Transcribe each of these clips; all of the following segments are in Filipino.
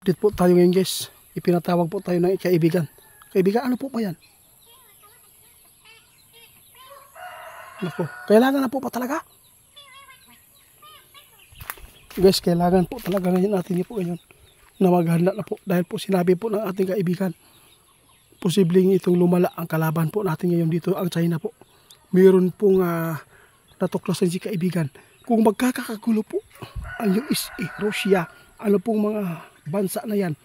Update po tayo ngayon guys. Ipinatawag po tayo ng kaibigan. Kaibigan, ano po ba yan? Nako, kailangan na po pa talaga. Guys, kailangan po talaga ngayon natin po ngayon na maghanda na po. Dahil po sinabi po ng ating kaibigan, posibleng itong lumala ang kalaban po natin ngayon dito, ang China po. Mayroon pong natuklasan si kaibigan. Kung magkakagulo po ang USA, Russia, ano pong mga bansa na yan,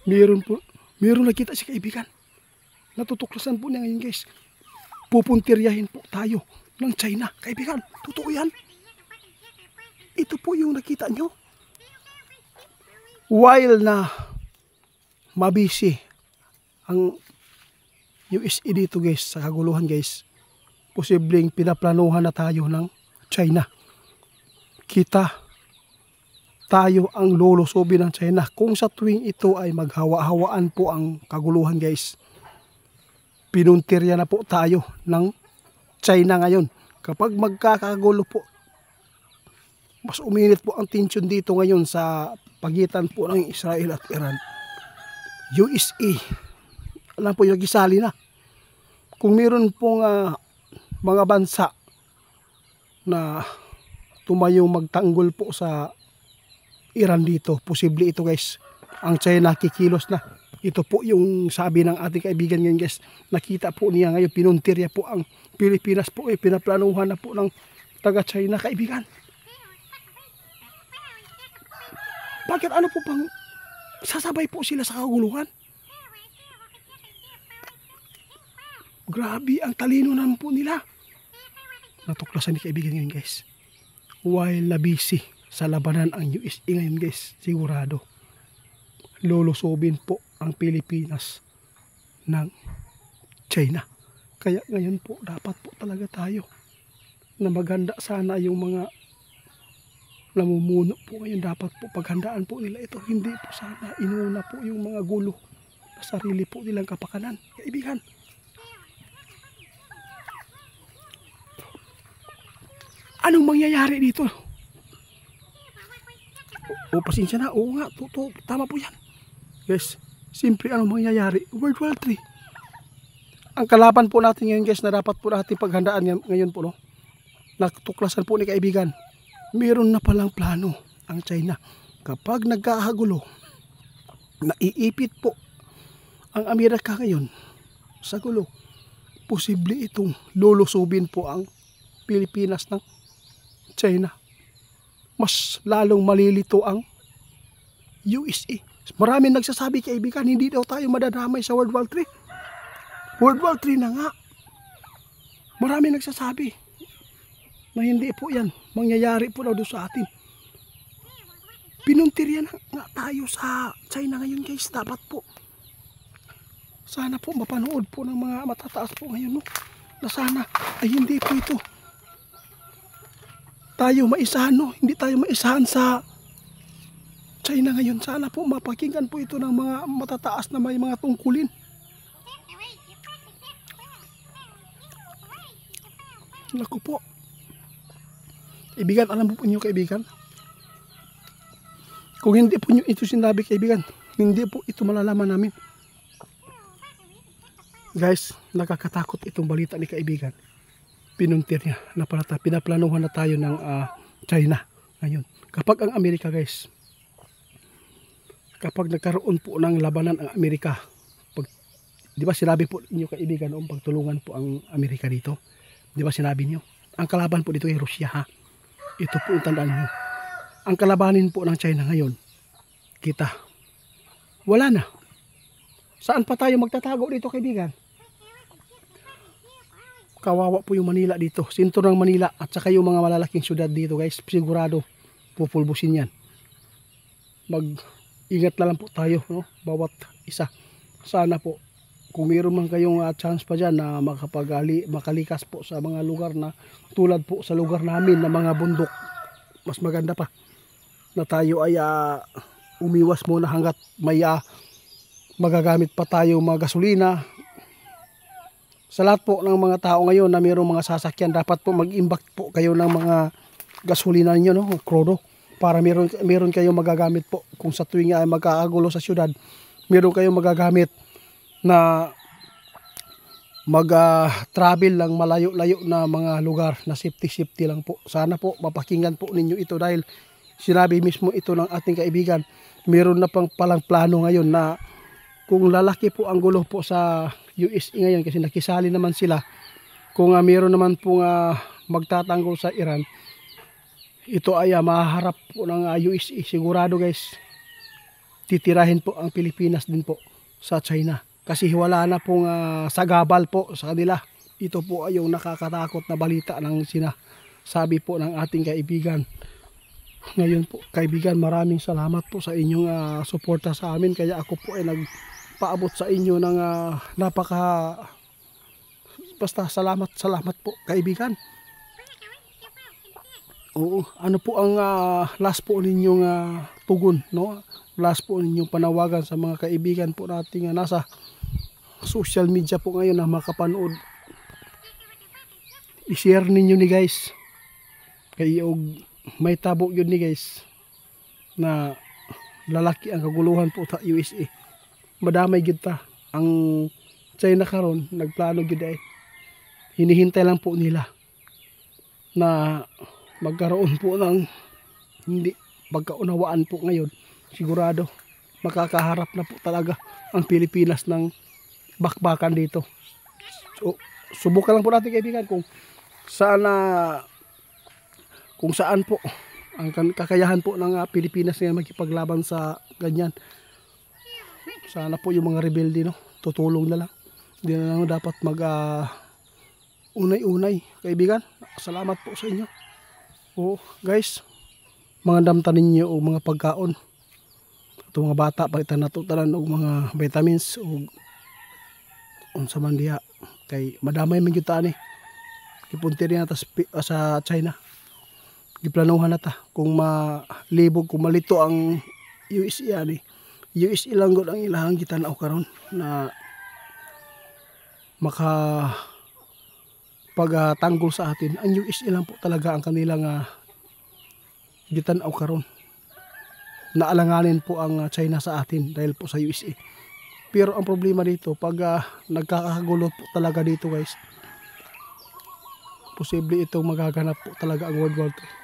mayroon nakita si kaibigan. Natutuklasan po niya ngayon guys. Pupuntiryahin po tayo ng China. Kaibigan, totoo yan. Ito po yung nakita nyo. While na mabisi ang USA dito guys, sa kaguluhan guys, posibleng pinaplanuhan na tayo ng China. Tayo ang lulusobin ng China. Kung sa tuwing ito ay maghawa-hawaan po ang kaguluhan guys, pinuntirya na po tayo ng China ngayon. Kapag magkakagulo po, mas uminit po ang tension dito ngayon sa pagitan po ng Israel at Iran. USA, alam po yung gisali na. Kung meron pong mga bansa na tumayong magtanggol po sa Iran dito, posible ito guys, ang China kikilos na. Ito po yung sabi ng ating kaibigan ngayon guys. Nakita po niya ngayon, pinuntirya po ang Pilipinas po, pinaplanuhan na po ng taga-China kaibigan. Bakit ano po pang sasabay po sila sa kaguluhan? Grabe ang talino naman po nila. Natuklasan ni kaibigan ngayon guys. While nabisi sa labanan ang USA ngayon guys, sigurado lulusobin po ang Pilipinas ng China. Kaya ngayon po dapat po talaga tayo na maghanda. Sana yung mga namumuno po ngayon, dapat po paghandaan po nila ito. Hindi po sana inuna po yung mga gulo sa sarili po nilang kapakanan. Kaibigan, anong mangyayari dito? O pasensya na, oo nga, tama po yan. Yes, simpre anong mangyayari? World War III. Ang kalaban po natin ngayon guys, na dapat po natin paghandaan ngayon po, no? Natuklasan po ni kaibigan, meron na palang plano ang China. Kapag nagkakagulo, naiipit po ang Amerika ngayon sa gulo, posible itong lulusobin po ang Pilipinas ng China. Mas lalong malilito ang USA. Maraming nagsasabi kaibigan, hindi daw tayo madadamay sa World War III. World War III na nga. Maraming nagsasabi na hindi po yan mangyayari po daw doon sa atin. Pinuntirya na nga tayo sa China ngayon guys. Dapat po sana po mapanood po ng mga matataas po ngayon, no? Na sana ay hindi po ito tayo maisahan, no? Hindi tayo maisahan sa China ngayon. Sana po mapakinggan po ito ng mga matataas na may mga tungkulin. Naku po. Kaibigan, alam po niyo kaibigan, kung hindi po niyo ito sinabi kaibigan, hindi po ito malalaman namin. Guys, nakakatakot itong balita ni kaibigan. Pinuntir niya na pinaplanuhan na tayo ng China ngayon. Kapag ang Amerika guys, kapag nagkaroon po ng labanan ang Amerika, di ba sinabi po niyo kaibigan noong pagtulungan po ang Amerika dito? Di ba sinabi niyo? Ang kalaban po dito ay Russia, ha? Ito po yung tandaan niyo. Ang kalabanin po ng China ngayon, kita, wala na. Saan pa tayo magtatago dito kaibigan? Kawawa po yung Manila dito, sentro ng Manila at saka yung mga malalaking syudad dito guys, sigurado pupulbusin yan. Mag-ingat na lang po tayo, no? Bawat isa. Sana po kung mayroon man kayong chance pa dyan na makalikas po sa mga lugar na tulad po sa lugar namin na mga bundok, mas maganda pa na tayo ay umiwas muna hanggat may magagamit pa tayo mga gasolina. Sa lahat po ng mga tao ngayon na mayroong mga sasakyan, dapat po mag-imbak po kayo ng mga gasolina niyo, no? Krodo, para meron kayong magagamit po kung sa tuwing ay magkakagulo sa syudad, meron kayong magagamit na travel lang malayo-layo na mga lugar na safety lang po. Sana po mapakinggan po ninyo ito dahil sinabi mismo ito ng ating kaibigan. Meron na palang plano ngayon na kung lalaki po ang gulo po sa USA ngayon kasi nakisali naman sila. Kung meron naman po magtatanggol sa Iran, ito ay mahaharap po ng USA. Sigurado guys, titirahin po ang Pilipinas din po sa China. Kasi wala na pong sagabal po sa kanila. Ito po ay yung nakakatakot na balita ng sinasabi po ng ating kaibigan. Ngayon po kaibigan, maraming salamat po sa inyong suporta sa amin. Kaya ako po ay nagpaabot sa inyo ng basta salamat po kaibigan. Oo, ano po ang last po ninyong tugon, no? Last po ninyong panawagan sa mga kaibigan po nating nasa social media po ngayon na makapanood. I-share ninyo ni guys. Kayo may tabo yun ni guys na lalaki ang kaguluhan po sa USA. Madamay gid ta. Ang China karon nagplano gid ay hinihintay lang po nila na magkaroon po ng hindi pagkaunawaan po ngayon. Sigurado makakaharap na po talaga ang Pilipinas ng bakbakan dito. So, subukan lang po natin kaibigan kung saan po ang kakayahan po ng Pilipinas ngayon makipaglaban sa ganyan. Sana po yung mga rebelde, no, tutulong na lang. Hindi na lang dapat unay-unay kaibigan. Salamat po sa inyo. Guys, mga damtanin niyo o mga pagkaon. Ito mga bata palitan na tanan og mga vitamins o unsa man diha kay madamay man gyud ta ni. Gipunti rin nata sa China. Giplanuhan nata kung malibog kung malito ang USA ani. USA lang gud ang ilahang gitanaw karon na pagtanggol sa atin. Ang USA lang po talaga ang kanilang gitanaw karon. Naalanganin po ang China sa atin dahil po sa USA. Pero ang problema dito, pag nagkakagulo po talaga dito guys, posible itong magaganap po talaga ang World War III.